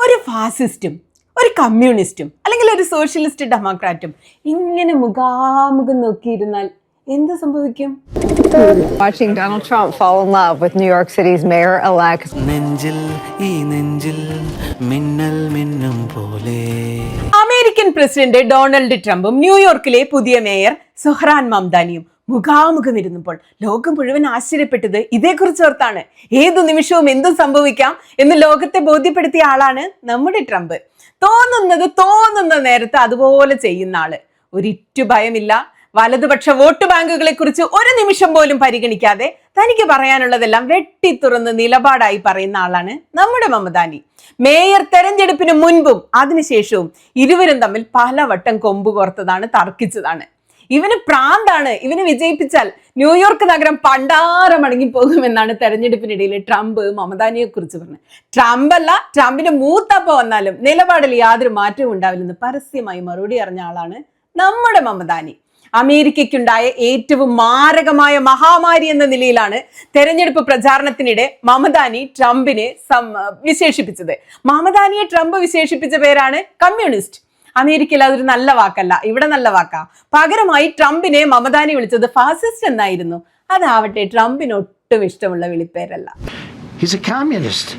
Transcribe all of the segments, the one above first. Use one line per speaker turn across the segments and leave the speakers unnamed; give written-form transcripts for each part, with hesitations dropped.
ഒരു ഫാസിസ്റ്റും ഒരു കമ്മ്യൂണിസ്റ്റും അല്ലെങ്കിൽ ഒരു സോഷ്യലിസ്റ്റ് ഡെമോക്രാറ്റും ഇങ്ങനെ മുഖാമുഖം നോക്കിയിരുന്നാൽ എന്ത് സംഭവിക്കും?
Watching Donald Trump fall in love with New York City's mayor-elect.
American president Donald ട്രംപും ന്യൂയോർക്കിലെ പുതിയ മേയർ സുഹ്റാൻ മംദാനിയും മുഖാമുഖം ഇരുന്നപ്പോൾ ലോകം മുഴുവൻ ആശ്ചര്യപ്പെട്ടത് ഇതേക്കുറിച്ച് ഓർത്താണ്. ഏതു നിമിഷവും എന്തും സംഭവിക്കാം എന്ന് ലോകത്തെ ബോധ്യപ്പെടുത്തിയ ആളാണ് നമ്മുടെ ട്രംപ്. തോന്നുന്ന നേരത്ത് അതുപോലെ ചെയ്യുന്ന ആള്. ഒരിറ്റു ഭയമില്ല. വലതുപക്ഷ വോട്ട് ബാങ്കുകളെ കുറിച്ച് ഒരു നിമിഷം പോലും പരിഗണിക്കാതെ തനിക്ക് പറയാനുള്ളതെല്ലാം വെട്ടിത്തുറന്ന് നിലപാടായി പറയുന്ന ആളാണ് നമ്മുടെ മമദാനി. മേയർ തെരഞ്ഞെടുപ്പിന് മുൻപും അതിനുശേഷവും ഇരുവരും തമ്മിൽ പലവട്ടം കൊമ്പ് കോർത്തതാണ്, തർക്കിച്ചതാണ്. ഇവന് പ്രാന്താണ്. ഇവന് വിജയിപ്പിച്ചാൽ ന്യൂയോർക്ക് നഗരം പണ്ടാര മടങ്ങി പോകുമെന്നാണ് തെരഞ്ഞെടുപ്പിനിടയിൽ ട്രംപ് മമദാനിയെ കുറിച്ച് പറഞ്ഞത്. ട്രംപ് അല്ല, ട്രംപിന്റെ മൂത്തപ്പ വന്നാലും നിലപാടിൽ യാതൊരു മാറ്റവും ഉണ്ടാവില്ലെന്ന് പരസ്യമായി മറുപടി അറിഞ്ഞ ആളാണ് നമ്മുടെ മമദാനി. അമേരിക്കയ്ക്കുണ്ടായ ഏറ്റവും മാരകമായ മഹാമാരി എന്ന നിലയിലാണ് തെരഞ്ഞെടുപ്പ് പ്രചാരണത്തിനിടെ മമദാനി ട്രംപിനെ വിശേഷിപ്പിച്ചത്. മമദാനിയെ ട്രംപ് വിശേഷിപ്പിച്ച പേരാണ് കമ്മ്യൂണിസ്റ്റ്. അമേരിക്കയിൽ അതൊരു നല്ല വാക്കല്ല, ഇവിടെ നല്ല വാക്കാ. പകരമായി ട്രംപിനെ മമദാനി വിളിച്ചത് ഫാസിസ്റ്റ് എന്നായിരുന്നു. അതാവട്ടെ ട്രംപിന് ഒട്ടും ഇഷ്ടമുള്ള വിളിപ്പേരല്ല.
He's a communist.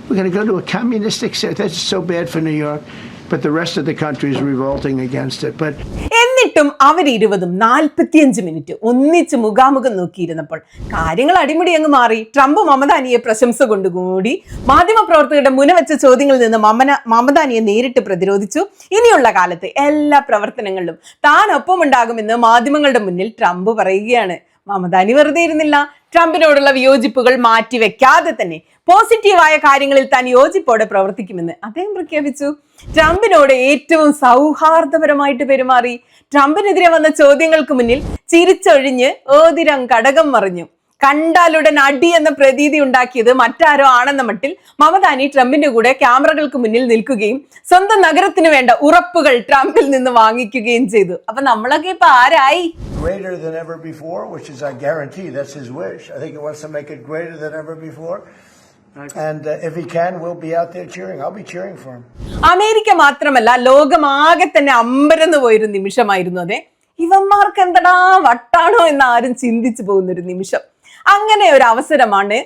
We're going to go to a communistic state. That's so bad for New York, but the rest of the country is revolting against it. But
എന്നിട്ടും അവരിരുവതും 45 മിനിറ്റ് ഒന്നിച്ച് മുഖാമുഖം നോക്കിയിരുന്നപ്പോൾ കാര്യങ്ങൾ അടിമുടി അങ്ങ് മാറി. ട്രംപ് മമദാനിയെ പ്രശംസ കൊണ്ടുകൂടി മാധ്യമപ്രവർത്തകരുടെ മുനവെച്ച ചോദ്യങ്ങളിൽ നിന്ന് മമദാനിയെ നേരിട്ട് പ്രതിരോധിച്ചു. ഇനിയുള്ള കാലത്ത് എല്ലാ പ്രവർത്തനങ്ങളിലും താൻ ഒപ്പമുണ്ടാകുമെന്ന് മാധ്യമങ്ങളുടെ മുന്നിൽ ട്രംപ് പറയുകയാണ്. മമദാനി വെറുതെ ഇരുന്നില്ല. ട്രംപിനോടുള്ള വിയോജിപ്പുകൾ മാറ്റിവെക്കാതെ തന്നെ പോസിറ്റീവായ കാര്യങ്ങളിൽ താൻ യോജിപ്പോടെ പ്രവർത്തിക്കുമെന്ന് അദ്ദേഹം പ്രഖ്യാപിച്ചു. ട്രംപിനോട് ഏറ്റവും സൗഹാർദ്ദപരമായിട്ട് പെരുമാറി. ട്രംപിനെതിരെ വന്ന ചോദ്യങ്ങൾക്ക് മുന്നിൽ ചിരിച്ചൊഴിഞ്ഞ് ഓതിരം കടകം മറിഞ്ഞു. കണ്ടാലുടൻ അടി എന്ന പ്രതീതി ഉണ്ടാക്കിയത് മറ്റാരോ ആണെന്ന മട്ടിൽ മമദാനി ട്രംപിന്റെ കൂടെ ക്യാമറകൾക്ക് മുന്നിൽ നിൽക്കുകയും സ്വന്തം നഗരത്തിന് വേണ്ട ഉറപ്പുകൾ ട്രംപിൽ നിന്ന് വാങ്ങിക്കുകയും ചെയ്തു. അപ്പൊ നമ്മളൊക്കെ ഇപ്പൊ ആരായി?
greater than ever before, which is, I guarantee, that's his wish. I think he wants to make it greater than ever before. And if he can, we'll be out there cheering. I'll be cheering for him.
America മാത്രമല്ല, ലോകമാകെ തന്നെ അമ്പരന്ന് പോയൊരു നിമിഷമായിരുന്നു അതെ. ഇവന്മാർക്ക് എന്തടാ വട്ടാണോ എന്ന് ആരും ചിന്തിച്ചു പോകുന്നൊരു നിമിഷം. അങ്ങനെ ഒരു അവസരമാണ്,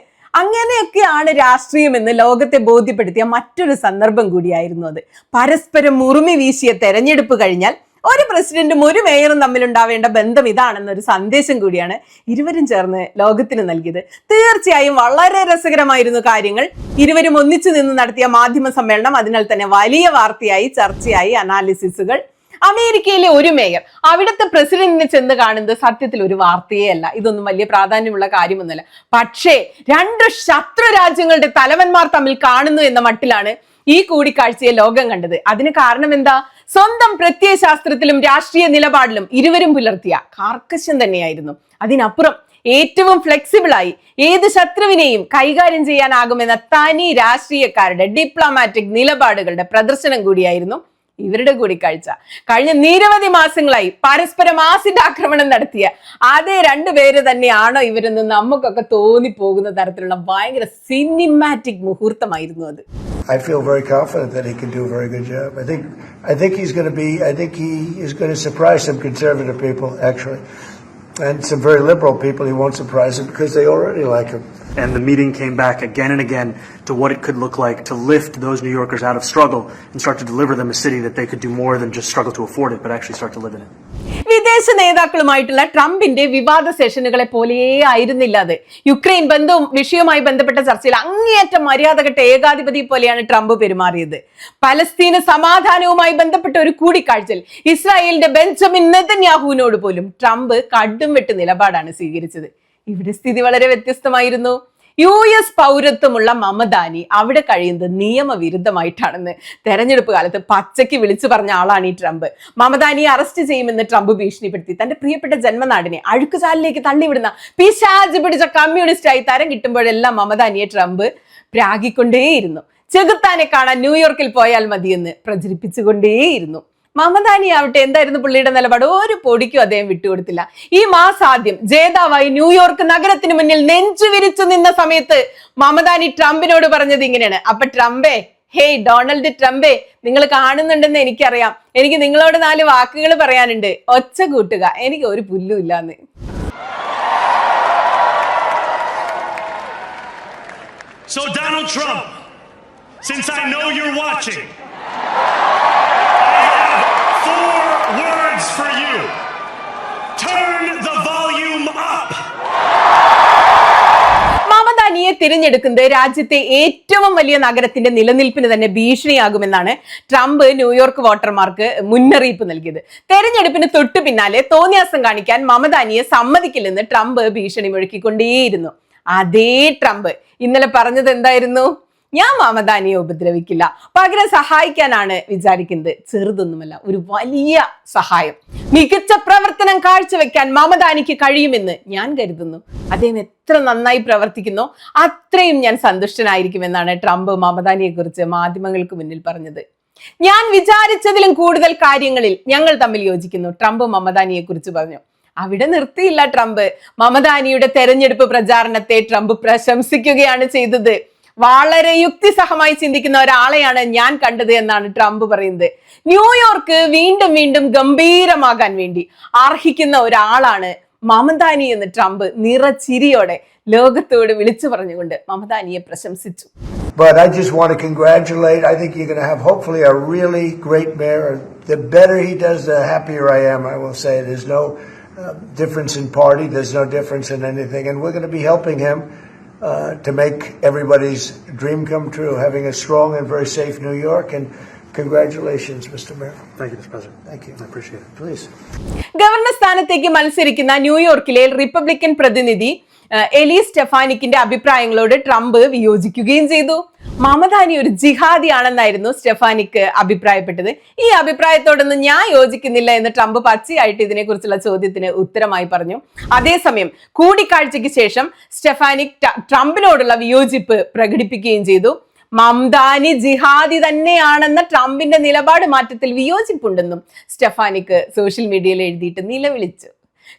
അങ്ങനെയൊക്കെയാണ് രാഷ്ട്രീയം എന്ന് ലോകത്തെ ബോധ്യപ്പെടുത്തിയ മറ്റൊരു സന്ദർഭം കൂടിയായിരുന്നു അത്. പരസ്പരം മുറുമി വീശിയ തെരഞ്ഞെടുപ്പ് കഴിഞ്ഞാൽ ഒരു പ്രസിഡന്റും ഒരു മേയറും തമ്മിലുണ്ടാവേണ്ട ബന്ധം ഇതാണെന്നൊരു സന്ദേശം കൂടിയാണ് ഇരുവരും ചേർന്ന് ലോകത്തിന് നൽകിയത്. തീർച്ചയായും വളരെ രസകരമായിരുന്നു കാര്യങ്ങൾ. ഇരുവരും ഒന്നിച്ചു നിന്ന് നടത്തിയ മാധ്യമ സമ്മേളനം അതിനാൽ തന്നെ വലിയ വാർത്തയായി, ചർച്ചയായി, അനാലിസിസുകൾ. അമേരിക്കയിലെ ഒരു മേയർ അവിടുത്തെ പ്രസിഡന്റിനെ ചെന്ന് കാണുന്നത് സത്യത്തിൽ ഒരു വാർത്തയേ അല്ല. ഇതൊന്നും വലിയ പ്രാധാന്യമുള്ള കാര്യമൊന്നുമല്ല. പക്ഷേ രണ്ട് ശത്രു രാജ്യങ്ങളുടെ തലവന്മാർ തമ്മിൽ കാണുന്നു എന്ന മട്ടിലാണ് ഈ കൂടിക്കാഴ്ചയെ ലോകം കണ്ടത്. അതിന് കാരണം എന്താ? സ്വന്തം പ്രത്യയശാസ്ത്രത്തിലും രാഷ്ട്രീയ നിലപാടിലും ഇരുവരും പുലർത്തിയ കാർക്കശ്യം തന്നെയായിരുന്നു. അതിനപ്പുറം ഏറ്റവും ഫ്ലെക്സിബിളായി ഏത് ശത്രുവിനെയും കൈകാര്യം ചെയ്യാനാകുമെന്ന തനി രാഷ്ട്രീയക്കാരുടെ ഡിപ്ലോമാറ്റിക് നിലപാടുകളുടെ പ്രദർശനം കൂടിയായിരുന്നു ഇവരുടെ കൂടിക്കാഴ്ച. കഴിഞ്ഞ നിരവധി മാസങ്ങളായി പരസ്പരം ആസിഡ് ആക്രമണം നടത്തിയ അതേ രണ്ടുപേര് തന്നെയാണോ ഇവരെന്ന് നമുക്കൊക്കെ തോന്നിപ്പോകുന്ന തരത്തിലുള്ള ഭയങ്കര സിനിമാറ്റിക് മുഹൂർത്തമായിരുന്നു അത്.
I feel very confident that he can do a very good job. I think he is going to surprise some conservative people, actually, and some very liberal people. He won't surprise them because they already like him.
And the meeting came back again and again to what it could look like to lift those New Yorkers out of struggle and start to deliver them a city that they could do more than just struggle to afford it, but actually start to live in it.
വിദേശ നേതാക്കളുമായിട്ടുള്ള ട്രംപിന്റെ വിവാദ സെഷനുകളെ പോലെയേ ആയിരുന്നില്ല അത്. Ukraine വിഷയവുമായി ബന്ധപ്പെട്ട ചർച്ചയിൽ അങ്ങേയറ്റം മര്യാദകെട്ട ഏകാധിപതി പോലെയാണ് ട്രംപ് പെരുമാറിയത്. പലസ്തീന് സമാധാനവുമായി ബന്ധപ്പെട്ട ഒരു കൂടിക്കാഴ്ചയിൽ ഇസ്രായേലിന്റെ ബെഞ്ചമിൻ നെതന്യാഹുവിനോട് പോലും ട്രംപ് കടും വെട്ട് നിലപാടാണ് സ്വീകരിച്ചത്. ഇവിടെ സ്ഥിതി വളരെ വ്യത്യസ്തമായിരുന്നു. US പൗരത്വമുള്ള മമദാനി അവിടെ കഴിയുന്നത് നിയമവിരുദ്ധമായിട്ടാണെന്ന് തെരഞ്ഞെടുപ്പ് കാലത്ത് പച്ചയ്ക്ക് വിളിച്ചു പറഞ്ഞ ആളാണ് ഈ ട്രംപ്. മമദാനിയെ അറസ്റ്റ് ചെയ്യുമെന്ന് ട്രംപ് ഭീഷണിപ്പെടുത്തി തന്റെ പ്രിയപ്പെട്ട ജന്മനാടിനെ അഴുക്കുചാലിലേക്ക് തള്ളിവിടുന്ന പിശാച് പിടിച്ച കമ്മ്യൂണിസ്റ്റായി തരം കിട്ടുമ്പോഴെല്ലാം മമദാനിയെ ട്രംപ് പ്രാഗിക്കൊണ്ടേയിരുന്നു. ചെകുത്താനെ കാണാൻ ന്യൂയോർക്കിൽ പോയാൽ മതിയെന്ന് പ്രചരിപ്പിച്ചുകൊണ്ടേയിരുന്നു. മമദാനി ആവട്ടെ എന്തായിരുന്നു പുള്ളിയുടെ നിലപാട്? ഒരു പൊടിക്കും അദ്ദേഹം വിട്ടുകൊടുത്തില്ല. ഈ മാസം ആദ്യം ജേതാവായി ന്യൂയോർക്ക് നഗരത്തിന് മുന്നിൽ നെഞ്ചു വിരിച്ചു നിന്ന സമയത്ത് മമദാനി ട്രംപിനോട് പറഞ്ഞത് ഇങ്ങനെയാണ്: അപ്പൊ ട്രംപേ, ഹേയ് ഡൊണാൾഡ് ട്രംപേ, നിങ്ങൾ കാണുന്നുണ്ടെന്ന് എനിക്കറിയാം. എനിക്ക് നിങ്ങളോട് 4 വാക്കുകൾ പറയാനുണ്ട്. ഒച്ച കൂട്ടുക, എനിക്ക് ഒരു പുല്ലും ഇല്ലാന്ന്.
So Donald Trump, since I know you're watching, I have 4 words for you. Turn the volume up.
മമതാനിയെ തിരഞ്ഞെടുക്കുന്നത് രാജ്യത്തെ ഏറ്റവും വലിയ നഗരത്തിന്റെ നിലനിൽപ്പിന് തന്നെ ഭീഷണിയാകുമെന്നാണ് ട്രംപ് ന്യൂയോർക്ക് വോട്ടർമാർക്ക് മുന്നറിയിപ്പ് നൽകിയത്. തെരഞ്ഞെടുപ്പിന് തൊട്ടു പിന്നാലെ തോന്നിയാസം കാണിക്കാൻ മമതാനിയെ സമ്മതിക്കില്ലെന്ന് ട്രംപ് ഭീഷണി മുഴക്കിക്കൊണ്ടേയിരുന്നു. അതേ ട്രംപ് ഇന്നലെ പറഞ്ഞത് എന്തായിരുന്നു? ഞാൻ മമതാനിയെ ഉപദ്രവിക്കില്ല, പകരം സഹായിക്കാനാണ് വിചാരിക്കുന്നത്. ചെറുതൊന്നുമല്ല, ഒരു വലിയ സഹായം, മികച്ച പ്രവർത്തനം കാഴ്ചവെക്കാൻ മമതാനിക്ക് കഴിയുമെന്ന് ഞാൻ കരുതുന്നു. അദ്ദേഹം എത്ര നന്നായി പ്രവർത്തിക്കുന്നോ അത്രയും ഞാൻ സന്തുഷ്ടനായിരിക്കുമെന്നാണ് ട്രംപ് മമതാനിയെ കുറിച്ച് മാധ്യമങ്ങൾക്ക് മുന്നിൽ പറഞ്ഞത്. ഞാൻ വിചാരിച്ചതിലും കൂടുതൽ കാര്യങ്ങളിൽ ഞങ്ങൾ തമ്മിൽ യോജിക്കുന്നു, ട്രംപ് മമതാനിയെ കുറിച്ച് പറഞ്ഞു. അവിടെ നിർത്തിയില്ല ട്രംപ്. മമതാനിയുടെ തെരഞ്ഞെടുപ്പ് പ്രചാരണത്തെ ട്രംപ് പ്രശംസിക്കുകയാണ് ചെയ്തത്. വളരെ യുക്തിസഹമായി ചിന്തിക്കുന്ന ഒരാളെയാണ് ഞാൻ കണ്ടത് എന്നാണ് ട്രംപ് പറയുന്നത്. ന്യൂയോർക്ക് വീണ്ടും വീണ്ടും ഗംഭീരമാകാൻ വേണ്ടി അർഹിക്കുന്ന ഒരാളാണ് മമതാനി എന്ന് ട്രംപ് നിറച്ചിരിയോടെ ലോകത്തോട് വിളിച്ചു പറഞ്ഞുകൊണ്ട് മമതാനിയെ പ്രശംസിച്ചു.
But I just want to congratulate. I think you're going to have hopefully a really great mayor. The better he does, the happier I am. I will say there's no difference in party. There's no difference in anything. And we're going to be helping him to make everybody's dream come true, having a strong and very safe New York. And congratulations, Mr. Mayor.
Thank you, Mr. President.
Thank you.
I appreciate it.
Please.
Governor സ്ഥാനത്തേക്ക് മത്സരിക്കുന്ന ന്യൂയോർക്കിലെ Republican പ്രതിനിധി എലി സ്റ്റെഫാനിക്കിന്റെ അഭിപ്രായങ്ങളോട് Trump വിയോജിക്കുകയും ചെയ്തു. മമതാനി ഒരു ജിഹാദിയാണെന്നായിരുന്നു സ്റ്റെഫാനിക്ക് അഭിപ്രായപ്പെട്ടത്. ഈ അഭിപ്രായത്തോടൊന്നും ഞാൻ യോജിക്കുന്നില്ല എന്ന് ട്രംപ് പച്ചയായിട്ട് ഇതിനെക്കുറിച്ചുള്ള ചോദ്യത്തിന് ഉത്തരമായി പറഞ്ഞു. അതേസമയം കൂടിക്കാഴ്ചയ്ക്ക് ശേഷം സ്റ്റെഫാനിക് ട്രംപിനോടുള്ള വിയോജിപ്പ് പ്രകടിപ്പിക്കുകയും ചെയ്തു. മമതാനി ജിഹാദി തന്നെയാണെന്ന ട്രംപിന്റെ നിലപാട് മാറ്റത്തിൽ വിയോജിപ്പുണ്ടെന്നും സ്റ്റെഫാനിക്ക് സോഷ്യൽ മീഡിയയിൽ എഴുതിയിട്ട് നിലവിളിച്ചു.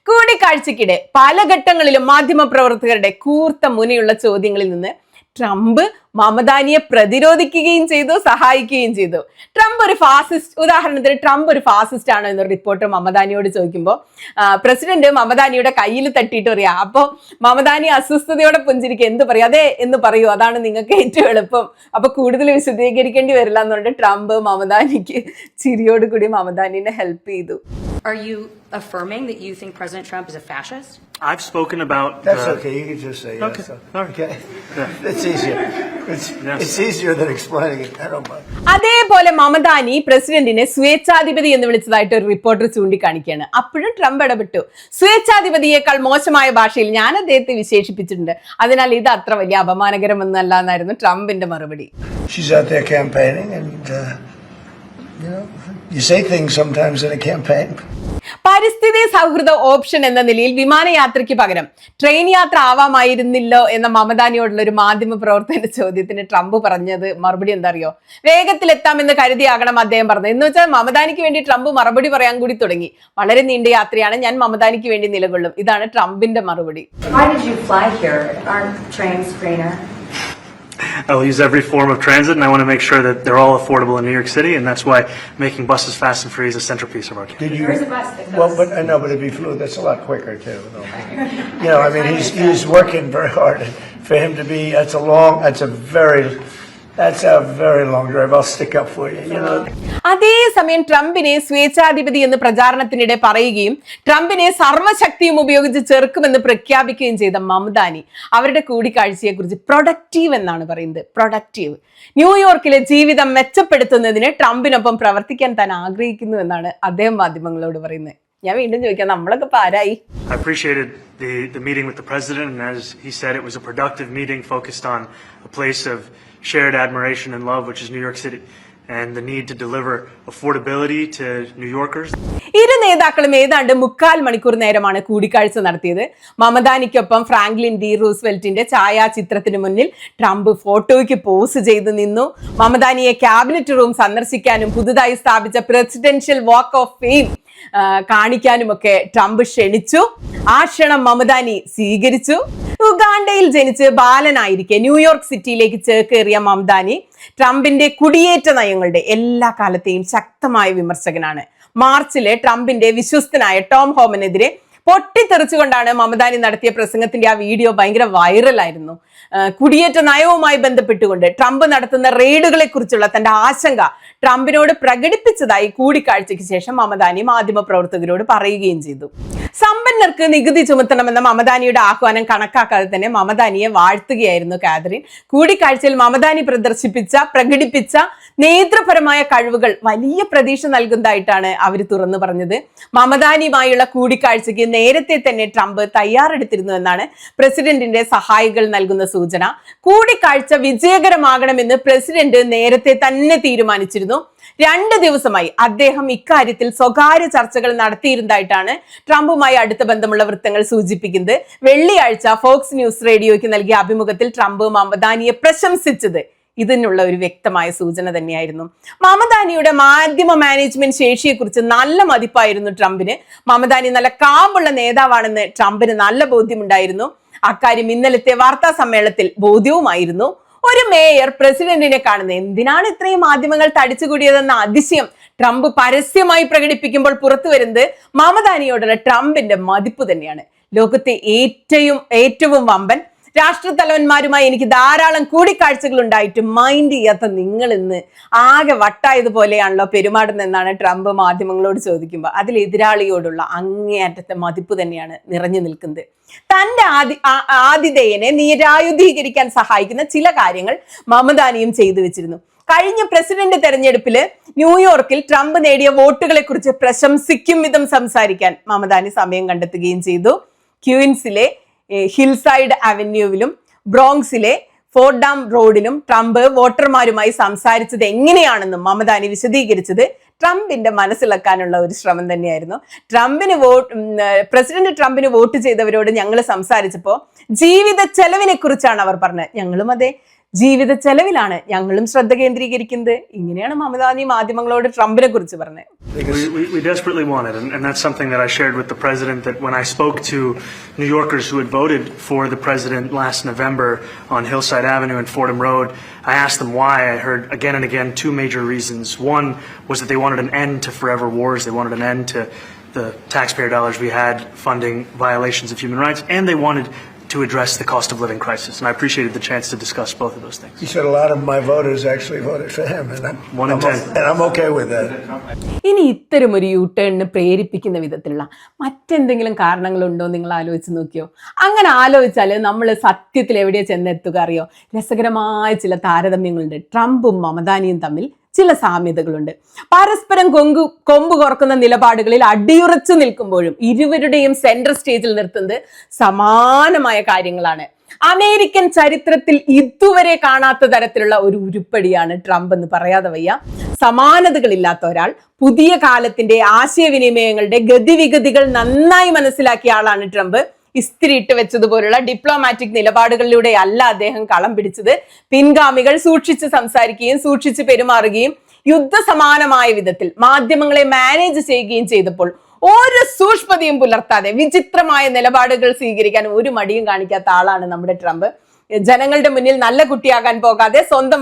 കൂടിക്കാഴ്ചയ്ക്കിടെ പല ഘട്ടങ്ങളിലും മാധ്യമപ്രവർത്തകരുടെ കൂർത്ത മുനയുള്ള ചോദ്യങ്ങളിൽ നിന്ന് ട്രംപ് മമതാനിയെ പ്രതിരോധിക്കുകയും ചെയ്തു, സഹായിക്കുകയും ചെയ്തു. ട്രംപ് ഒരു ഫാസിസ്റ്റ്, ഉദാഹരണത്തിന് ട്രംപ് ഒരു ഫാസിസ്റ്റ് ആണോ എന്നൊരു റിപ്പോർട്ടർ മമതാനിയോട് ചോദിക്കുമ്പോൾ പ്രസിഡന്റ് മമതാനിയുടെ കയ്യിൽ തട്ടിയിട്ട് പറയാ. അപ്പൊ മമതാനി അസ്വസ്ഥതയോടെ പുഞ്ചിരിക്കുക, എന്ത് പറയും, അതെ എന്ന് പറയൂ, അതാണ് നിങ്ങൾക്ക് ഏറ്റവും എളുപ്പം, അപ്പൊ കൂടുതൽ വിശദീകരിക്കേണ്ടി വരില്ല എന്നുകൊണ്ട് ട്രംപ് മമതാനിക്ക് ചിരിയോട് കൂടി മമതാനിനെ ഹെൽപ്പ് ചെയ്തു.
Are you affirming that you think President Trump is a fascist?
I've spoken about...
That's okay. You can just say yes.
Okay. All right.
Okay.
Yeah.
It's easier. It's easier than explaining it. I don't mind.
അതേപോലെ മമതാനി പ്രസിഡന്റിനെ സ്വേച്ഛാധിപതി എന്ന് വിളിച്ചതായിട്ട് ഒരു reporter ചൂണ്ടിക്കാണിക്കുകയാണ്. അപ്പോഴും Trump ഇടപെട്ടു. സ്വേച്ഛാധിപതിയേക്കാൾ മോശമായ ഭാഷയിൽ ഞാൻ അദ്ദേഹത്തെ വിശേഷിപ്പിച്ചിട്ടുണ്ട്, അതിനാൽ ഇത് അത്ര വലിയ അപമാനകരമൊന്നല്ല എന്നായിരുന്നു ട്രംപിന്റെ മറുപടി.
She's out there campaigning and you say things sometimes in a campaign.
പരിസ്ഥിതി സൗഹൃദ ഓപ്ഷൻ എന്ന നിലയിൽ വിമാനയാത്രയ്ക്ക് പകരം ട്രെയിൻ യാത്ര ആവാമായിരുന്നില്ലോ എന്ന മമതാനിയോടുള്ള ഒരു മാധ്യമ പ്രവർത്തകന്റെ ചോദ്യത്തിന് ട്രംപ് പറഞ്ഞത് മറുപടി എന്താ അറിയോ? വേഗത്തിലെത്താമെന്ന് കരുതിയാകണം അദ്ദേഹം പറഞ്ഞത്. എന്ന് വെച്ചാൽ മമതാനിക്ക് വേണ്ടി ട്രംപ് മറുപടി പറയാൻ കൂടി തുടങ്ങി. വളരെ നീണ്ട യാത്രയാണ്, ഞാൻ മമതാനിക്ക് വേണ്ടി നിലകൊള്ളും, ഇതാണ് ട്രംപിന്റെ മറുപടി.
Why did you fly here? Aren't trains greener?
I will use every form of transit, and I want to make sure that they're all affordable in New York City, and that's why making buses fast and free is a centerpiece of our campaign.
Did you?
There is a bus that goes.
Well, but I know, but it'd be fluid. That's a lot quicker too. I mean, he's working very hard. For him to be, that's a very long drive. I'll stick up for you.
അതേസമയം ട്രംപിനെ സ്വേച്ഛാധിപതി എന്ന് പ്രചാരണത്തിനിടെ പറയുകയും ട്രംപിനെ സർവ്വശക്തിയും ഉപയോഗിച്ച് ചെറുക്കുമെന്ന് പ്രഖ്യാപിക്കുകയും ചെയ്ത മമതാനി അവരുടെ കൂടിക്കാഴ്ചയെ കുറിച്ച് പ്രൊഡക്റ്റീവ് എന്നാണ് പറയുന്നത്. പ്രൊഡക്റ്റീവ്. ന്യൂയോർക്കിലെ ജീവിതം മെച്ചപ്പെടുത്തുന്നതിന് ട്രംപിനൊപ്പം പ്രവർത്തിക്കാൻ താൻ ആഗ്രഹിക്കുന്നു എന്നാണ് അദ്ദേഹം മാധ്യമങ്ങളോട് പറയുന്നത്. ഞാൻ വീണ്ടും ചോദിക്കാം, നമ്മളൊക്കെ പാരായി?
I appreciated the meeting with the president, and as he said, it was a productive meeting focused on a place of shared admiration and love, which is New York City, and the need to deliver affordability to New Yorkers.
ഇരു നേതാക്കളും ഏതാണ്ട് 3/4 മണിക്കൂർ നേരമാണ് കൂടിക്കാഴ്ച നടത്തിയത്. മമതാനിക്കൊപ്പം Franklin D റൂസ്വെൽറ്റിന്റെ ഛായാചിത്രത്തിന് മുന്നിൽ Trump ഫോട്ടോയ്ക്ക് pose ചെയ്ത് നിന്നു. മമതാനിയെ ക്യാബിനറ്റ് റൂം സന്ദർശിക്കാനും പുതുതായി സ്ഥാപിച്ച പ്രസിഡൻഷ്യൽ വാക്ക് ഓഫ് ഫെയിം കാണിക്കാനുമൊക്കെ ട്രംപ് ക്ഷണിച്ചു. ആ ക്ഷണം മമതാനി സ്വീകരിച്ചു. ഉഗാണ്ടയിൽ ജനിച്ച് ബാലനായിരിക്കെ ന്യൂയോർക്ക് സിറ്റിയിലേക്ക് ചേക്കേറിയ മമദാനി ട്രംപിന്റെ കുടിയേറ്റ നയങ്ങളുടെ എല്ലാ കാലത്തെയും ശക്തമായ വിമർശകനാണ്. മാർച്ചിലെ ട്രംപിന്റെ വിശ്വസ്തനായ ടോം ഹോമനെതിരെ പൊട്ടിത്തെറിച്ചുകൊണ്ടാണ് മമദാനി നടത്തിയ പ്രസംഗത്തിന്റെ ആ വീഡിയോ ഭയങ്കര വൈറലായിരുന്നു. കുടിയേറ്റ നയവുമായി ബന്ധപ്പെട്ടുകൊണ്ട് ട്രംപ് നടത്തുന്ന റെയ്ഡുകളെ കുറിച്ചുള്ള തന്റെ ആശങ്ക ട്രംപിനോട് പ്രകടിപ്പിച്ചതായി കൂടിക്കാഴ്ചയ്ക്ക് ശേഷം മമദാനി മാധ്യമപ്രവർത്തകരോട് പറയുകയും ചെയ്തു. സമ്പന്നർക്ക് നികുതി ചുമത്തണമെന്ന മമദാനിയുടെ ആഹ്വാനം കണക്കാക്കാതെ തന്നെ മമദാനിയെ വാഴ്ത്തുകയായിരുന്നു കാതറിൻ. കൂടിക്കാഴ്ചയിൽ മമദാനി പ്രകടിപ്പിച്ച നേതൃപരമായ കഴിവുകൾ വലിയ പ്രതീക്ഷ നൽകുന്നതായിട്ടാണ് അവർ തുറന്നു പറഞ്ഞത്. മമദാനിയുമായുള്ള കൂടിക്കാഴ്ചയ്ക്ക് നേരത്തെ തന്നെ ട്രംപ് തയ്യാറെടുത്തിരുന്നു എന്നാണ് പ്രസിഡന്റിന്റെ സഹായികൾ നൽകുന്ന സൂചന. കൂടിക്കാഴ്ച വിജയകരമാകണമെന്ന് പ്രസിഡന്റ് നേരത്തെ തന്നെ തീരുമാനിച്ചിരുന്നു. 2 ദിവസമായി അദ്ദേഹം ഇക്കാര്യത്തിൽ സ്വകാര്യ ചർച്ചകൾ നടത്തിയിരുന്നതായിട്ടാണ് ട്രംപുമായി അടുത്ത ബന്ധമുള്ള വൃത്തങ്ങൾ സൂചിപ്പിക്കുന്നത്. വെള്ളിയാഴ്ച ഫോക്സ് ന്യൂസ് റേഡിയോയ്ക്ക് നൽകിയ അഭിമുഖത്തിൽ ട്രംപ് മമദാനിയെ പ്രശംസിച്ചത് ഇതിനുള്ള ഒരു വ്യക്തമായ സൂചന തന്നെയായിരുന്നു. മമദാനിയുടെ മാധ്യമ മാനേജ്മെന്റ് ശേഷിയെക്കുറിച്ച് നല്ല മതിപ്പായിരുന്നു ട്രംപിന്. മമദാനി നല്ല കാമ്പുള്ള നേതാവാണെന്ന് ട്രംപിന് നല്ല ബോധ്യമുണ്ടായിരുന്നു. അക്കാര്യം ഇന്നലത്തെ വാർത്താ സമ്മേളനത്തിൽ ബോധ്യവുമായിരുന്നു. ഒരു മേയർ പ്രസിഡന്റിനെ കാണുന്ന എന്തിനാണ് ഇത്രയും മാധ്യമങ്ങൾ തടിച്ചുകൂടിയതെന്ന അതിശയം ട്രംപ് പരസ്യമായി പ്രകടിപ്പിക്കുമ്പോൾ പുറത്തു വരുന്നത് മമദാനിയോടുള്ള ട്രംപിന്റെ മതിപ്പ് തന്നെയാണ്. ലോകത്തെ ഏറ്റവും വമ്പൻ രാഷ്ട്രത്തലവന്മാരുമായി എനിക്ക് ധാരാളം കൂടിക്കാഴ്ചകൾ ഉണ്ടായിട്ട് മൈൻഡ് ചെയ്യാത്ത നിങ്ങൾ ഇന്ന് ആകെ വട്ടായതുപോലെയാണല്ലോ പെരുമാറുന്നതെന്നാണ് ട്രംപ് മാധ്യമങ്ങളോട് ചോദിക്കുമ്പോൾ അതിൽ എതിരാളിയോടുള്ള അങ്ങേയറ്റത്തെ മതിപ്പ് തന്നെയാണ് നിറഞ്ഞു നിൽക്കുന്നത്. തന്റെ ആതിഥേയനെ നിരായുധീകരിക്കാൻ സഹായിക്കുന്ന ചില കാര്യങ്ങൾ മമദാനിയും ചെയ്തു വെച്ചിരുന്നു. കഴിഞ്ഞ പ്രസിഡന്റ് തെരഞ്ഞെടുപ്പില് ന്യൂയോർക്കിൽ ട്രംപ് നേടിയ വോട്ടുകളെ കുറിച്ച് പ്രശംസിക്കും വിധം സംസാരിക്കാൻ മമദാനി സമയം കണ്ടെത്തുകയും ചെയ്തു. ക്യൂൻസിലെ ഹിൽസൈഡ് അവന്യൂവിലും ബ്രോങ്സിലെ ഫോർഡാം റോഡിലും ട്രംപ് വോട്ടർമാരുമായി സംസാരിച്ചത് എങ്ങനെയാണെന്നും മമദാനി വിശദീകരിച്ചത് ട്രംപിന്റെ മനസ്സിലാക്കാനുള്ള ഒരു ശ്രമം തന്നെയായിരുന്നു. പ്രസിഡന്റ് ട്രംപിന് വോട്ട് ചെയ്തവരോട് ഞങ്ങൾ സംസാരിച്ചപ്പോൾ ജീവിത ചെലവിനെ കുറിച്ചാണ് അവർ പറഞ്ഞത്. ഞങ്ങളും അതെ, ജീവിത ചെലവിലാണ് ഞങ്ങളും ശ്രദ്ധ കേന്ദ്രീകരിക്കുന്നത്. ഇങ്ങനെയാണ് മമദാനി മാധ്യമങ്ങളോട് ട്രംപിനെ കുറിച്ച് പറഞ്ഞത്.
We desperately want it, and that's something that I shared with the president, that when I spoke to New Yorkers who had voted for the president last November on Hillside Avenue and Fordham Road, I asked them why. I heard again and again 2 major reasons. One was that they wanted an end to forever wars. They wanted an end to the taxpayer dollars we had funding violations of human rights, and they wanted to address the cost of living crisis. And I appreciated the chance to discuss both of those things.
He said a lot of my voters actually voted for him, and I'm okay with that.
ഇനി ഇത്തരം ഒരു യൂട്ടേണിന് പ്രേരിപ്പിക്കുന്ന വിധത്തിലുള്ള മറ്റെന്തെങ്കിലും കാരണങ്ങളുണ്ടോ നിങ്ങൾ ആലോചിച്ച് നോക്കിയോ? അങ്ങനെ ആലോചിച്ചാൽ നമ്മൾ സത്യത്തിൽ എവിടെയാ ചെന്നെത്തുക അറിയോ? രസകരമായ ചില താരതമ്യങ്ങളുണ്ട്. ട്രംപും മമദാനിയും തമ്മിൽ ചില സാമ്യതകളുണ്ട്. പരസ്പരം കൊമ്പ് കോർക്കുന്ന നിലപാടുകളിൽ അടിയുറച്ചു നിൽക്കുമ്പോഴും ഇരുവരുടെയും സെൻട്രൽ സ്റ്റേജിൽ നിർത്തുന്നത് സമാനമായ കാര്യങ്ങളാണ്. അമേരിക്കൻ ചരിത്രത്തിൽ ഇതുവരെ കാണാത്ത തരത്തിലുള്ള ഒരു ഉരുപ്പടിയാണ് ട്രംപ് എന്ന് പറയാതെ വയ്യ. സമാനതകളില്ലാത്ത ഒരാൾ, പുതിയ കാലത്തിന്റെ ആശയവിനിമയങ്ങളുടെ ഗതിവിഗതികൾ നന്നായി മനസ്സിലാക്കിയ ആളാണ് ട്രംപ്. ഇസ്തിരിയിട്ട് വെച്ചതുപോലുള്ള ഡിപ്ലോമാറ്റിക് നിലപാടുകളിലൂടെ അല്ല അദ്ദേഹം കളം പിടിച്ചത്. പിൻഗാമികൾ സൂക്ഷിച്ച് സംസാരിക്കുകയും സൂക്ഷിച്ച് പെരുമാറുകയും യുദ്ധസമാനമായ വിധത്തിൽ മാധ്യമങ്ങളെ മാനേജ് ചെയ്യുകയും ചെയ്തപ്പോൾ ഒരു സൂക്ഷ്മതയും പുലർത്താതെ വിചിത്രമായ നിലപാടുകൾ സ്വീകരിക്കാൻ ഒരു മടിയും കാണിക്കാത്ത ആളാണ് നമ്മുടെ ട്രംപ്. ജനങ്ങളുടെ മുന്നിൽ നല്ല കുട്ടിയാകാൻ പോകാതെ സ്വന്തം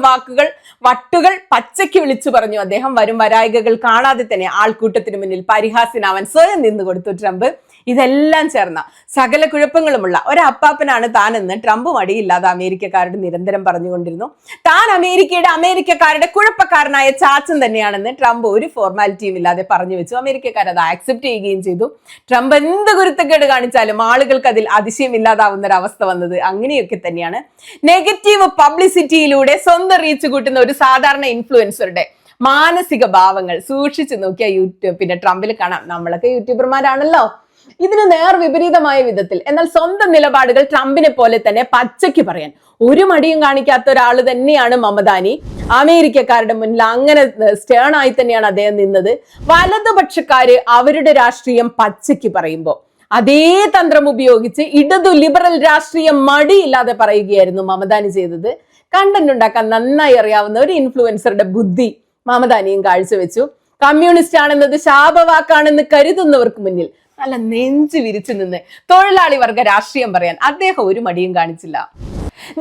വട്ടുകൾ പച്ചയ്ക്ക് വിളിച്ചു പറഞ്ഞു അദ്ദേഹം. വരും വരായികകൾ കാണാതെ തന്നെ ആൾക്കൂട്ടത്തിന് മുന്നിൽ പരിഹാസ്യനാവാൻ സ്വയം നിന്നുകൊടുത്തു ട്രംപ്. ഇതെല്ലാം ചേർന്ന സകല കുഴപ്പങ്ങളുമുള്ള ഒരപ്പാപ്പനാണ് താനെന്ന് ട്രംപ് മടിയില്ലാതെ അമേരിക്കക്കാരോട് നിരന്തരം പറഞ്ഞുകൊണ്ടിരുന്നു. താൻ അമേരിക്കക്കാരുടെ കുഴപ്പക്കാരനായ ചാച്ചൻ തന്നെയാണെന്ന് ട്രംപ് ഒരു ഫോർമാലിറ്റിയും ഇല്ലാതെ പറഞ്ഞു വെച്ചു. അമേരിക്കക്കാർ അത് ആക്സെപ്റ്റ് ചെയ്യുകയും ചെയ്തു. ട്രംപ് എന്ത് കുരുത്തക്കേട് കാണിച്ചാലും ആളുകൾക്ക് അതിൽ അതിശയമില്ലാതാവുന്ന ഒരു അവസ്ഥ വന്നത് അങ്ങനെയൊക്കെ തന്നെയാണ്. നെഗറ്റീവ് പബ്ലിസിറ്റിയിലൂടെ സ്വന്തം റീച്ച് കൂട്ടുന്ന ഒരു സാധാരണ ഇൻഫ്ലുവൻസറുടെ മാനസിക ഭാവങ്ങൾ സൂക്ഷിച്ചു നോക്കിയ പിന്നെ ട്രംപിൽ കാണാം. നമ്മളൊക്കെ യൂട്യൂബർമാരാണല്ലോ. ഇതിന് നേർ വിപരീതമായ വിധത്തിൽ എന്നാൽ സ്വന്തം നിലപാടുകൾ ട്രംപിനെ പോലെ തന്നെ പച്ചയ്ക്ക് പറയാൻ ഒരു മടിയും കാണിക്കാത്ത ഒരാൾ തന്നെയാണ് മമദാനി. അമേരിക്കക്കാരുടെ മുന്നിൽ അങ്ങനെ സ്റ്റേൺ ആയി തന്നെയാണ് അദ്ദേഹം നിന്നത്. വലതുപക്ഷക്കാര് അവരുടെ രാഷ്ട്രീയം പച്ചയ്ക്ക് പറയുമ്പോൾ അതേ തന്ത്രം ഉപയോഗിച്ച് ഇടതു ലിബറൽ രാഷ്ട്രീയം മടിയില്ലാതെ പറയുകയായിരുന്നു മമദാനി ചെയ്തത്. കണ്ടന്റ് ഉണ്ടാക്കാൻ നന്നായി അറിയാവുന്ന ഒരു ഇൻഫ്ലുവൻസറുടെ ബുദ്ധി മമദാനിയും കാഴ്ചവെച്ചു. കമ്മ്യൂണിസ്റ്റ് ആണെന്നത് ശാപവാക്കാണെന്ന് കരുതുന്നവർക്ക് മുന്നിൽ നല്ല നെഞ്ചു വിരിച്ചു നിന്ന് തൊഴിലാളി വർഗ രാഷ്ട്രീയം പറയാൻ അദ്ദേഹം ഒരു മടിയും കാണിച്ചില്ല.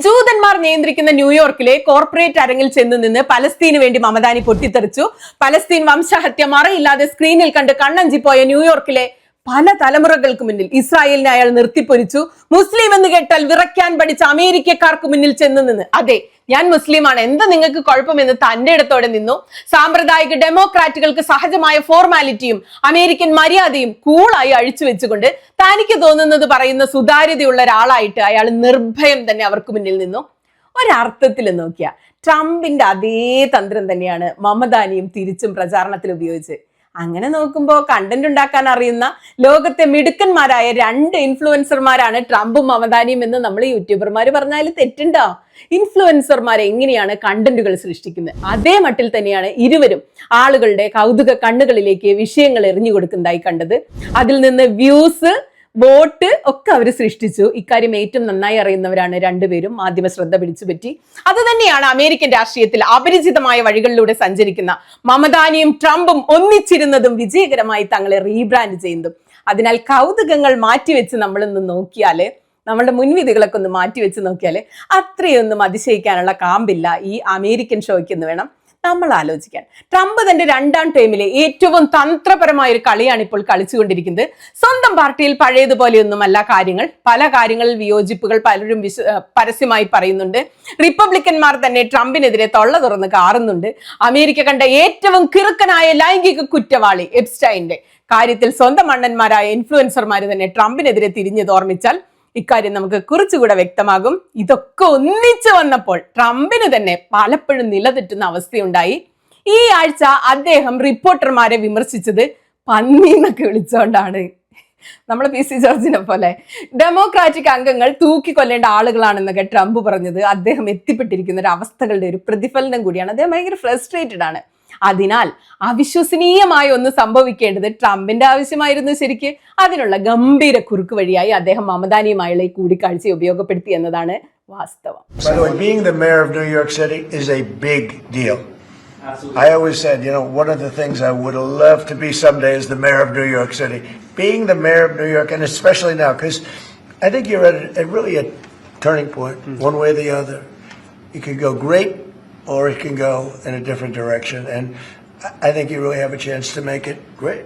ജൂതന്മാർ നിയന്ത്രിക്കുന്ന ന്യൂയോർക്കിലെ കോർപ്പറേറ്റ് അരങ്ങിൽ ചെന്ന് നിന്ന് പലസ്തീന് വേണ്ടി മമദാനി പൊട്ടിത്തെറിച്ചു. പലസ്തീൻ വംശഹത്യ മറയില്ലാതെ സ്ക്രീനിൽ കണ്ട് കണ്ണഞ്ചിപ്പോയ ന്യൂയോർക്കിലെ പല തലമുറകൾക്ക് മുന്നിൽ ഇസ്രായേലിനെ അയാൾ നിർത്തിപ്പൊരിച്ചു. മുസ്ലിം എന്ന് കേട്ടാൽ വിറയ്ക്കാൻ പഠിച്ച അമേരിക്കക്കാർക്ക് മുന്നിൽ ചെന്ന് നിന്ന് അതെ ഞാൻ മുസ്ലിമാണ്, എന്താ നിങ്ങൾക്ക് കുഴപ്പമെന്ന് തന്റെ ഇടത്തോടെ നിന്നു. സാമ്പ്രദായിക ഡെമോക്രാറ്റുകൾക്ക് സഹജമായ ഫോർമാലിറ്റിയും അമേരിക്കൻ മര്യാദയും കൂളായി അഴിച്ചു വെച്ചുകൊണ്ട് തനിക്ക് തോന്നുന്നത് പറയുന്ന സുതാര്യതയുള്ള ഒരാളായിട്ട് അയാൾ നിർഭയം തന്നെ അവർക്ക് മുന്നിൽ നിന്നു. ഒരർത്ഥത്തിൽ നോക്കിയ ട്രംപിന്റെ അതേ തന്ത്രം തന്നെയാണ് മമദാനിയും തിരിച്ചും പ്രചാരണത്തിൽ ഉപയോഗിച്ച്. അങ്ങനെ നോക്കുമ്പോൾ കണ്ടന്റ് ഉണ്ടാക്കാൻ അറിയുന്ന ലോകത്തെ മിടുക്കന്മാരായ 2 ഇൻഫ്ലുവൻസർമാരാണ് ട്രംപും മമദാനിയും എന്ന് നമ്മൾ യൂട്യൂബർമാർ പറഞ്ഞാൽ തെറ്റുണ്ടോ? ഇൻഫ്ലുവൻസർമാർ എങ്ങനെയാണ് കണ്ടന്റുകൾ സൃഷ്ടിക്കുന്നത് അതേ മട്ടിൽ തന്നെയാണ് ഇരുവരും ആളുകളുടെ കൗതുക കണ്ണുകളിലേക്ക് വിഷയങ്ങൾ എറിഞ്ഞു കൊടുക്കുന്നതായി കണ്ടത്. അതിൽ നിന്ന് വ്യൂസ്, വോട്ട് ഒക്കെ അവർ സൃഷ്ടിച്ചു. ഇക്കാര്യം ഏറ്റവും നന്നായി അറിയുന്നവരാണ് രണ്ടുപേരും. മാധ്യമ ശ്രദ്ധ പിടിച്ചുപറ്റി. അത് തന്നെയാണ് അമേരിക്കൻ രാഷ്ട്രീയത്തിൽ അപരിചിതമായ വഴികളിലൂടെ സഞ്ചരിക്കുന്ന മമദാനിയും ട്രംപും ഒന്നിച്ചിരുന്നതും വിജയകരമായി തങ്ങളെ റീബ്രാൻഡ് ചെയ്യുന്നതും. അതിനാൽ കൗതുകങ്ങൾ മാറ്റിവെച്ച് നമ്മളൊന്ന് നോക്കിയാല്, നമ്മളുടെ മുൻവിധികളൊക്കെ ഒന്ന് മാറ്റിവെച്ച് നോക്കിയാല് അത്രയൊന്നും അതിശയിക്കാനുള്ള കാമ്പില്ല ഈ അമേരിക്കൻ ഷോയ്ക്കെന്ന് വേണം നമ്മൾ ആലോചിക്കാൻ. ട്രംപ് തന്റെ 2ാം ടേമിലെ ഏറ്റവും തന്ത്രപരമായ ഒരു കളിയാണ് ഇപ്പോൾ കളിച്ചുകൊണ്ടിരിക്കുന്നത്. സ്വന്തം പാർട്ടിയിൽ പഴയതുപോലെയൊന്നുമല്ല കാര്യങ്ങൾ. പല കാര്യങ്ങളിൽ വിയോജിപ്പുകൾ പലരും പരസ്യമായി പറയുന്നുണ്ട്. റിപ്പബ്ലിക്കന്മാർ തന്നെ ട്രംപിനെതിരെ തൊള്ള തുറന്ന് കാറുന്നുണ്ട്. അമേരിക്ക കണ്ട ഏറ്റവും കിറുക്കനായ ലൈംഗിക കുറ്റവാളി എപ്സ്റ്റൈന്റെ കാര്യത്തിൽ സ്വന്തം അണ്ണന്മാരായ ഇൻഫ്ലുവൻസർമാർ തന്നെ ട്രംപിനെതിരെ തിരിഞ്ഞത് ഓർമ്മിച്ചാൽ ഇക്കാര്യം നമുക്ക് കുറച്ചുകൂടെ വ്യക്തമാകും. ഇതൊക്കെ ഒന്നിച്ചു വന്നപ്പോൾ ട്രംപിന് തന്നെ പലപ്പോഴും നിലതെറ്റുന്ന അവസ്ഥയുണ്ടായി. ഈ ആഴ്ച അദ്ദേഹം റിപ്പോർട്ടർമാരെ വിമർശിച്ചത് പന്നി എന്നൊക്കെ വിളിച്ചുകൊണ്ടാണ്. നമ്മളെ PC ജോർജിനെ പോലെ ഡെമോക്രാറ്റിക് അംഗങ്ങൾ തൂക്കിക്കൊല്ലേണ്ട ആളുകളാണെന്നൊക്കെ ട്രംപ് പറഞ്ഞത് അദ്ദേഹം എത്തിപ്പെട്ടിരിക്കുന്ന ഒരു അവസ്ഥകളുടെ ഒരു പ്രതിഫലനം കൂടിയാണ്. അദ്ദേഹം ഭയങ്കര ഫ്രസ്ട്രേറ്റഡ് ആണ്. അതിനാൽ അവിശ്വസനീയമായ ഒന്ന് സംഭവിക്കേണ്ടത് ട്രംപിന്റെ ആവശ്യമായിരുന്നു ശരിക്ക്. അതിനുള്ള ഗംഭീര കുറുക്ക് വഴിയായി അദ്ദേഹം മമദാനിയുമായുള്ള ഈ കൂടിക്കാഴ്ച ഉപയോഗപ്പെടുത്തി എന്നതാണ് വാസ്തവം.
By the way, being the mayor of New York City is a big deal. Absolutely. I always said, one of the things I would love to be someday is the mayor of New York City. Being the mayor of New York, and especially now, because I think you're at really a turning point, one way or the other. You could go great, or it can go in a different direction, and I think you really have a chance to make it great.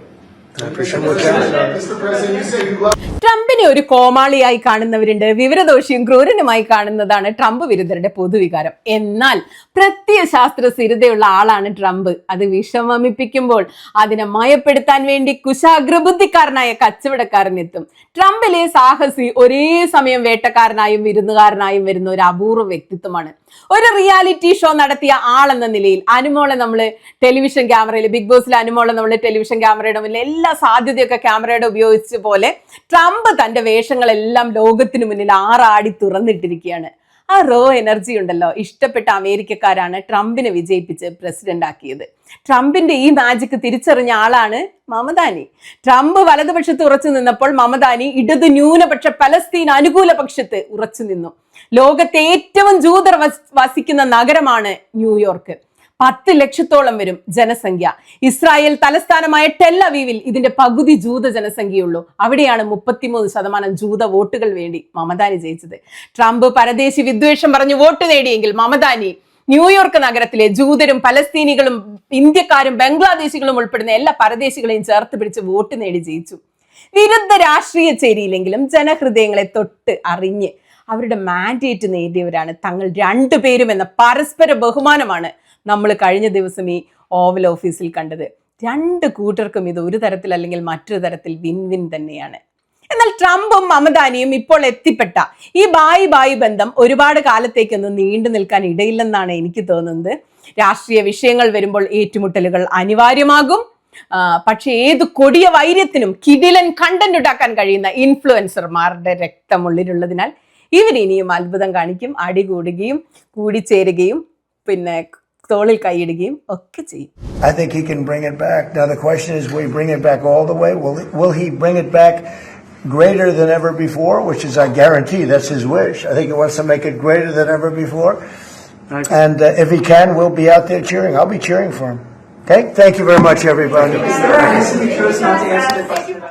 ട്രംപിനെ ഒരു കോമാളിയായി കാണുന്നവരുണ്ട്, വിവരദോഷിയും ക്രൂരനുമായി കാണുന്നതാണ് Trump വിരുദ്ധരുടെ പൊതുവികാരം. എന്നാൽ പ്രത്യയശാസ്ത്ര സ്ഥിരതയുള്ള ആളാണ് Trump. അത് വിഷമമിപ്പിക്കുമ്പോൾ അതിനെ മയപ്പെടുത്താൻ വേണ്ടി കുശാഗ്രബുദ്ധിക്കാരനായ കച്ചവടക്കാരനെത്തും. ട്രംപിലെ സാഹസി ഒരേ സമയം വേട്ടക്കാരനായും വിരുന്നുകാരനായും വരുന്ന ഒരു അപൂർവ വ്യക്തിത്വമാണ്. ഒരു റിയാലിറ്റി ഷോ നടത്തിയ ആളെന്ന നിലയിൽ അനുമോളെ നമ്മള് ടെലിവിഷൻ ക്യാമറയിൽ, ബിഗ് ബോസിലെ അനുമോളെ നമ്മള് ടെലിവിഷൻ ക്യാമറയുടെ മുന്നിൽ എല്ലാ സാധ്യതയൊക്കെ ക്യാമറയുടെ ഉപയോഗിച്ച പോലെ ട്രംപ് തന്റെ വേഷങ്ങളെല്ലാം ലോകത്തിനു മുന്നിൽ ആറാടി തുറന്നിട്ടിരിക്കുകയാണ്. ആ റോ എനർജി ഉണ്ടല്ലോ, ഇഷ്ടപ്പെട്ട അമേരിക്കക്കാരാണ് ട്രംപിനെ വിജയിപ്പിച്ച് പ്രസിഡന്റ് ആക്കിയത്. ട്രംപിന്റെ ഈ മാജിക് തിരിച്ചറിഞ്ഞ ആളാണ് മമദാനി. ട്രംപ് വലതുപക്ഷത്ത് ഉറച്ചു നിന്നപ്പോൾ മമദാനി ഇടത് ന്യൂനപക്ഷ പലസ്തീൻ അനുകൂല പക്ഷത്ത് ഉറച്ചു നിന്നു. ലോകത്തെ ഏറ്റവും ജൂതർ വസിക്കുന്ന നഗരമാണ് ന്യൂയോർക്ക്. 10 ലക്ഷത്തോളം വരും ജനസംഖ്യ. ഇസ്രായേൽ തലസ്ഥാനമായ ടെൽ അവീവിൽ ഇതിന്റെ പകുതി ജൂത ജനസംഖ്യയുള്ളൂ. അവിടെയാണ് 33% ജൂത വോട്ടുകൾ വേണ്ടി മമദാനി ജയിച്ചത്. ട്രംപ് പരദേശി വിദ്വേഷം പറഞ്ഞ് വോട്ട് നേടിയെങ്കിൽ മമദാനി ന്യൂയോർക്ക് നഗരത്തിലെ ജൂതരും പലസ്തീനികളും ഇന്ത്യക്കാരും ബംഗ്ലാദേശികളും ഉൾപ്പെടുന്ന എല്ലാ പരദേശികളെയും ചേർത്ത് പിടിച്ച് വോട്ട് നേടി ജയിച്ചു. വിരുദ്ധ രാഷ്ട്രീയ ചേരിയിലെങ്കിലും ജനഹൃദയങ്ങളെ തൊട്ട് അറിഞ്ഞ് അവരുടെ മാൻഡേറ്റ് നേടിയവരാണ് തങ്ങൾ രണ്ടുപേരും എന്ന പരസ്പര ബഹുമാനമാണ് നമ്മൾ കഴിഞ്ഞ ദിവസം ഈ ഓവൽ ഓഫീസിൽ കണ്ടത്. 2 കൂട്ടർക്കും ഇത് ഒരു തരത്തിൽ അല്ലെങ്കിൽ മറ്റൊരു തരത്തിൽ വിൻ വിൻ തന്നെയാണ്. എന്നാൽ ട്രംപും മമദാനിയും ഇപ്പോൾ എത്തിപ്പെട്ട ഈ ബായി ബന്ധം ഒരുപാട് കാലത്തേക്കൊന്നും നീണ്ടു നിൽക്കാൻ ഇടയില്ലെന്നാണ് എനിക്ക് തോന്നുന്നത്. രാഷ്ട്രീയ വിഷയങ്ങൾ വരുമ്പോൾ ഏറ്റുമുട്ടലുകൾ അനിവാര്യമാകും. പക്ഷെ ഏത് കൊടിയ വൈര്യത്തിനും കിടിലൻ കണ്ടന്റ് ഉണ്ടാക്കാൻ കഴിയുന്ന ഇൻഫ്ലുവൻസർമാരുടെ രക്തമുള്ളിലുള്ളതിനാൽ ഇവരിനിയും അത്ഭുതം കാണിക്കും. അടികൂടുകയും കൂടിച്ചേരുകയും പിന്നെ തോളിൽ കൈയിടുകയും ഒക്കെ ചെയ്യും.
I think he can bring it back. Now the question is, will he bring it back all the way? Will he bring it back greater than ever before? Which is, I guarantee, that's his wish. I think he wants to make it greater than ever before. And if he can, we'll be out there cheering. I'll be cheering for him. Okay? Thank you very much, everybody.